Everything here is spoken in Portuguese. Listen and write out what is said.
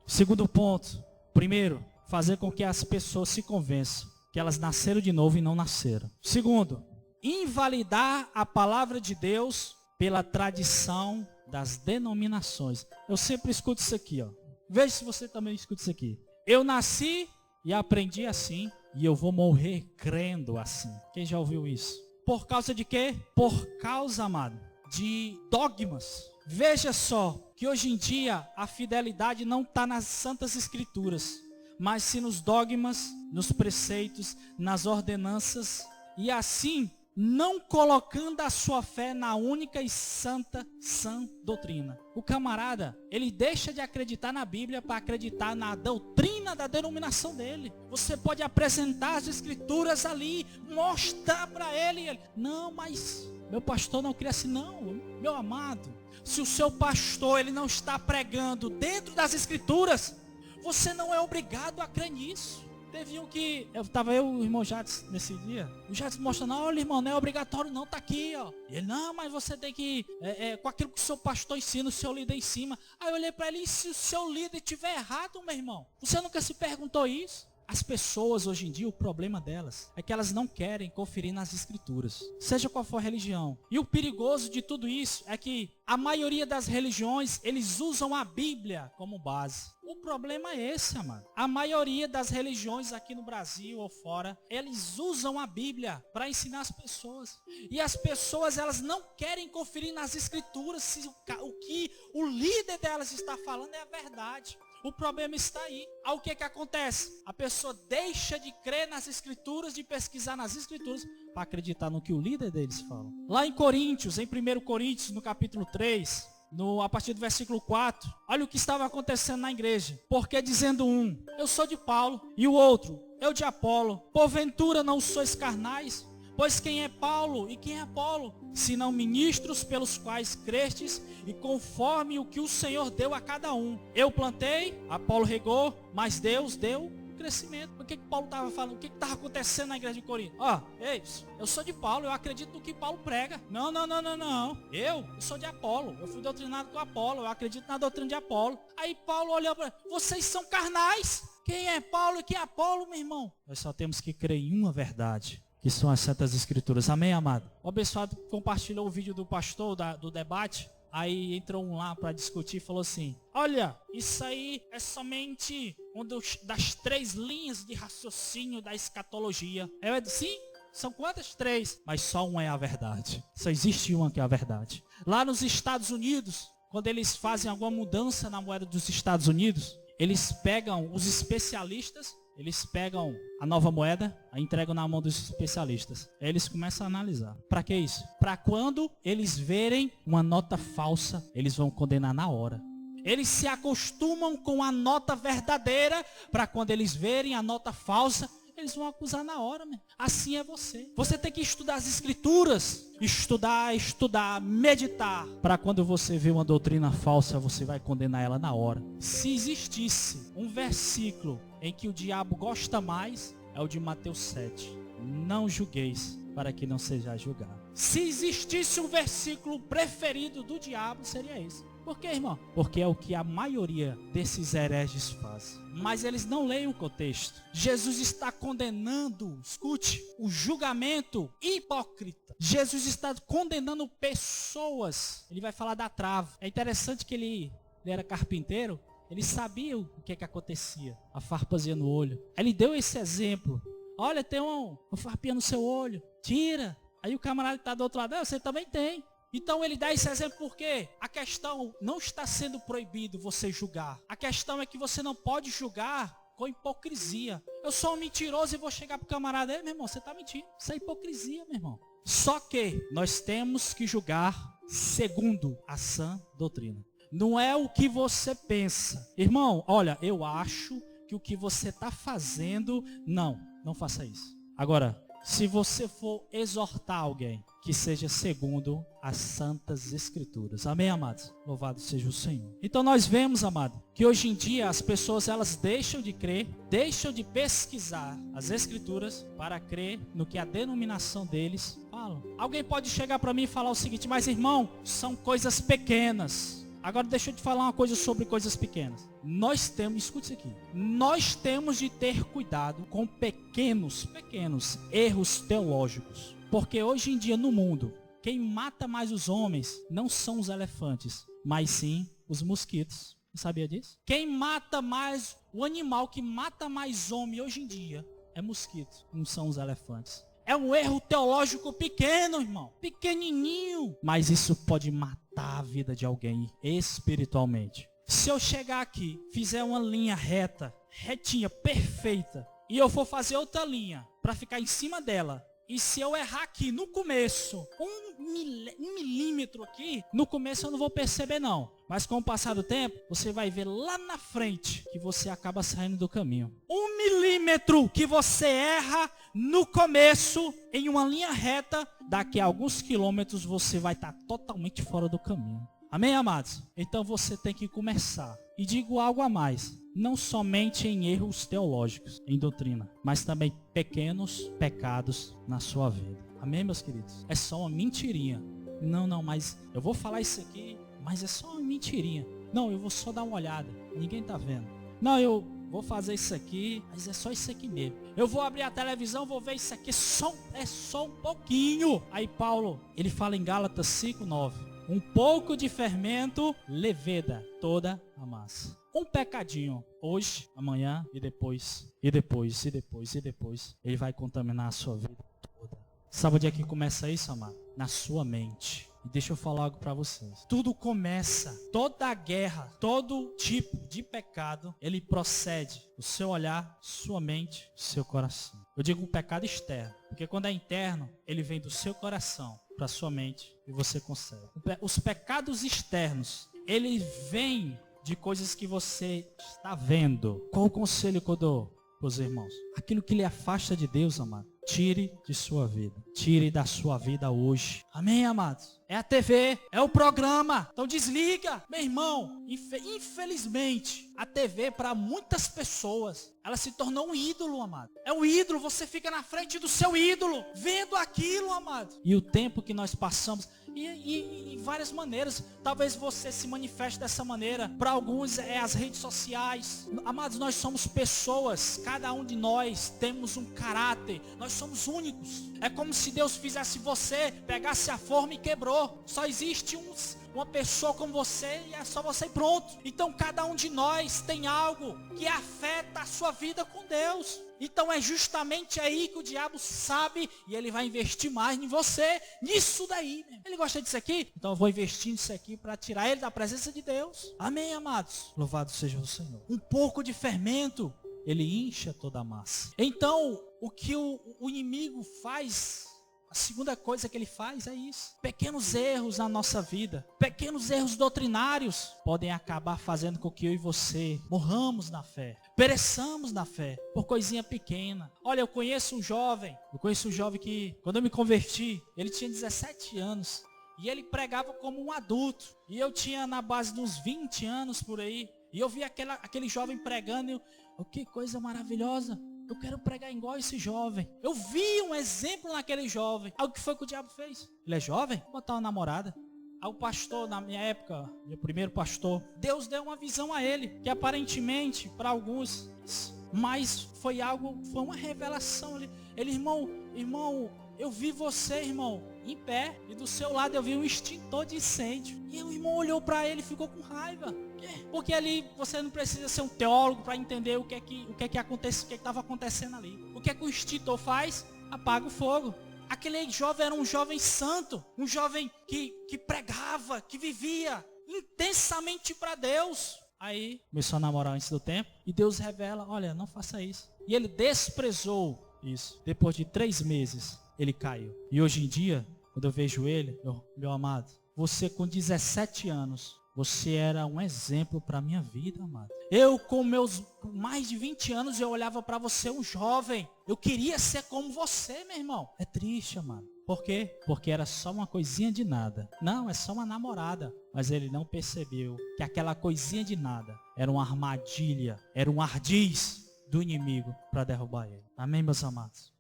Segundo ponto. Primeiro, fazer com que as pessoas se convençam que elas nasceram de novo e não nasceram. Segundo, invalidar a palavra de Deus pela tradição das denominações. Eu sempre escuto isso aqui, ó. Veja se você também escuta isso aqui. Eu nasci e aprendi assim, e eu vou morrer crendo assim. Quem já ouviu isso? Por causa de quê? Por causa, amado, de dogmas. Veja só que hoje em dia a fidelidade não está nas santas escrituras, mas sim nos dogmas, nos preceitos, nas ordenanças, e assim não colocando a sua fé na única e santa sã doutrina. O camarada, ele deixa de acreditar na Bíblia para acreditar na doutrina da denominação dele. Você pode apresentar as escrituras ali, mostrar para ele. Não, mas meu pastor não cria assim. Não, meu amado. Se o seu pastor ele não está pregando dentro das escrituras, você não é obrigado a crer nisso. Teve um que, eu e o irmão Jades nesse dia, o Jades mostrando, olha irmão, não é obrigatório não, tá aqui, ó. E ele, não, mas você tem que, com aquilo que o seu pastor ensina, o seu líder ensina. Aí eu olhei para ele, e se o seu líder estiver errado, meu irmão? Você nunca se perguntou isso? As pessoas hoje em dia, o problema delas é que elas não querem conferir nas escrituras, seja qual for a religião. E o perigoso de tudo isso é que a maioria das religiões, eles usam a Bíblia como base. O problema é esse, amado. A maioria das religiões aqui no Brasil ou fora, eles usam a Bíblia para ensinar as pessoas. E as pessoas, elas não querem conferir nas escrituras se o que o líder delas está falando é a verdade. O problema está aí. Aí o que acontece? A pessoa deixa de crer nas escrituras, de pesquisar nas escrituras, para acreditar no que o líder deles fala. Lá em Coríntios, em 1 Coríntios, no capítulo 3, a partir do versículo 4, olha o que estava acontecendo na igreja. Porque dizendo um, eu sou de Paulo, e o outro, eu de Apolo, porventura não sois carnais? Pois quem é Paulo e quem é Apolo, senão ministros pelos quais crestes, e conforme o que o Senhor deu a cada um. Eu plantei, Apolo regou, mas Deus deu crescimento. O que Paulo estava falando? O que estava acontecendo na igreja de Corinto? Eu sou de Paulo, eu acredito no que Paulo prega. Não. Eu sou de Apolo, eu fui doutrinado com Apolo, eu acredito na doutrina de Apolo. Aí Paulo olhou para ele, vocês são carnais. Quem é Paulo e quem é Apolo, meu irmão? Nós só temos que crer em uma verdade, que são as Santas Escrituras. Amém, amado? O abençoado compartilhou o vídeo do pastor, do debate. Aí entrou um lá para discutir e falou assim, olha, isso aí é somente uma das 3 linhas de raciocínio da escatologia. Eu disse, sim, são quantas? 3? Mas só uma é a verdade. Só existe uma que é a verdade. Lá nos Estados Unidos, quando eles fazem alguma mudança na moeda dos Estados Unidos, eles pegam os especialistas, eles pegam a nova moeda, a entregam na mão dos especialistas. Aí eles começam a analisar. Para que isso? Para quando eles verem uma nota falsa, eles vão condenar na hora. Eles se acostumam com a nota verdadeira, para quando eles verem a nota falsa, eles vão acusar na hora, né? Assim é você. Você tem que estudar as escrituras. Estudar, meditar. Para quando você vê uma doutrina falsa, você vai condenar ela na hora. Se existisse um versículo em que o diabo gosta mais, é o de Mateus 7. Não julgueis, para que não sejais julgado. Se existisse um versículo preferido do diabo, seria esse. Por quê, irmão? Porque é o que a maioria desses hereges faz. Mas eles não leem o contexto. Jesus está condenando, escute, o julgamento hipócrita. Jesus está condenando pessoas. Ele vai falar da trava. É interessante que ele era carpinteiro. Ele sabia o que acontecia. A farpazinha no olho. Ele deu esse exemplo. Olha, tem uma farpinha no seu olho. Tira. Aí o camarada que está do outro lado, você também tem. Então ele dá esse exemplo porque a questão não está sendo proibido você julgar. A questão é que você não pode julgar com hipocrisia. Eu sou um mentiroso e vou chegar pro camarada, meu irmão, você está mentindo. Isso é hipocrisia, meu irmão. Só que nós temos que julgar segundo a sã doutrina. Não é o que você pensa. Irmão, olha, eu acho que o que você está fazendo, não faça isso. Agora, se você for exortar alguém, que seja segundo as santas escrituras. Amém, amados? Louvado seja o Senhor. Então nós vemos, amado, que hoje em dia as pessoas elas deixam de crer, deixam de pesquisar as escrituras para crer no que a denominação deles fala. Alguém pode chegar para mim e falar o seguinte, mas irmão, são coisas pequenas. Agora deixa eu te falar uma coisa sobre coisas pequenas. Escute isso aqui. Nós temos de ter cuidado com pequenos erros teológicos. Porque hoje em dia no mundo, quem mata mais os homens não são os elefantes, mas sim os mosquitos. Você sabia disso? Quem mata mais, o animal que mata mais homem hoje em dia é mosquito, não são os elefantes. É um erro teológico pequeno, irmão. Pequenininho. Mas isso pode matar a vida de alguém espiritualmente. Se eu chegar aqui, fizer uma linha reta, retinha, perfeita, e eu for fazer outra linha para ficar em cima dela, e se eu errar aqui no começo, um milímetro aqui, no começo eu não vou perceber não. Mas com o passar do tempo, você vai ver lá na frente que você acaba saindo do caminho. 1 milímetro que você erra no começo, em uma linha reta, daqui a alguns quilômetros você vai estar totalmente fora do caminho. Amém, amados? Então você tem que começar. E digo algo a mais. Não somente em erros teológicos, em doutrina, mas também pequenos pecados na sua vida. Amém, meus queridos? É só uma mentirinha. Não, mas eu vou falar isso aqui, mas é só uma mentirinha. Não, eu vou só dar uma olhada. Ninguém tá vendo. Não, eu vou fazer isso aqui, mas é só isso aqui mesmo. Eu vou abrir a televisão, vou ver isso aqui, é só um pouquinho. Aí Paulo, ele fala em Gálatas 5:9. Um pouco de fermento leveda toda a massa. Um pecadinho, hoje, amanhã e depois. Ele vai contaminar a sua vida toda. Sabe onde é que começa isso, amado? Na sua mente. E deixa eu falar algo para vocês. Tudo começa, toda guerra, todo tipo de pecado, ele procede do seu olhar, sua mente, seu coração. Eu digo um pecado externo, porque quando é interno, ele vem do seu coração para sua mente e você consegue. Os pecados externos, eles vêm de coisas que você está vendo. Qual o conselho que eu dou para os irmãos? Aquilo que lhe afasta de Deus, amado, tire de sua vida. Tire da sua vida hoje. Amém, amados? É a TV, é o programa. Então desliga. Meu irmão, infelizmente, a TV para muitas pessoas, ela se tornou um ídolo, amado. É um ídolo, você fica na frente do seu ídolo, vendo aquilo, amado. E o tempo que nós passamos, e várias maneiras, talvez você se manifeste dessa maneira. Para alguns é as redes sociais. Amados, nós somos pessoas, cada um de nós temos um caráter, nós somos únicos. É como se Deus fizesse você, pegasse a forma e quebrou. Só existe uma pessoa como você e é só você e pronto. Então cada um de nós tem algo que afeta a sua vida com Deus. Então é justamente aí que o diabo sabe e ele vai investir mais em você, nisso daí. Ele gosta disso aqui? Então eu vou investir nisso aqui para tirar ele da presença de Deus. Amém, amados? Louvado seja o Senhor. Um pouco de fermento, ele incha toda a massa. Então, o que o inimigo faz, a segunda coisa que ele faz é isso. Pequenos erros na nossa vida, pequenos erros doutrinários, podem acabar fazendo com que eu e você morramos na fé, pereçamos na fé, por coisinha pequena. Olha, eu conheço um jovem que, quando eu me converti, ele tinha 17 anos, e ele pregava como um adulto, e eu tinha na base de uns 20 anos por aí, e eu vi aquele jovem pregando, e que coisa maravilhosa. Eu quero pregar igual esse jovem. Eu vi um exemplo naquele jovem. Algo que foi que o diabo fez. Ele é jovem? Vou botar uma namorada. Aí o pastor, na minha época, meu primeiro pastor, Deus deu uma visão a ele, que aparentemente, para alguns, mas foi uma revelação. Ele, irmão, eu vi você, irmão, em pé, e do seu lado eu vi um extintor de incêndio. E o irmão olhou para ele e ficou com raiva. Porque ali você não precisa ser um teólogo para entender o que estava acontecendo ali. O que o extintor faz? Apaga o fogo. Aquele jovem era um jovem santo, um jovem que pregava, que vivia intensamente para Deus. Aí começou a namorar antes do tempo e Deus revela, olha, não faça isso. E ele desprezou isso. Depois de 3 meses, ele caiu. E hoje em dia, quando eu vejo ele, meu amado, você com 17 anos, você era um exemplo para a minha vida, amado. Eu com meus mais de 20 anos, eu olhava para você, um jovem. Eu queria ser como você, meu irmão. É triste, amado. Por quê? Porque era só uma coisinha de nada. Não, é só uma namorada. Mas ele não percebeu que aquela coisinha de nada era uma armadilha, era um ardiz do inimigo para derrubar ele. Amém, meus amados?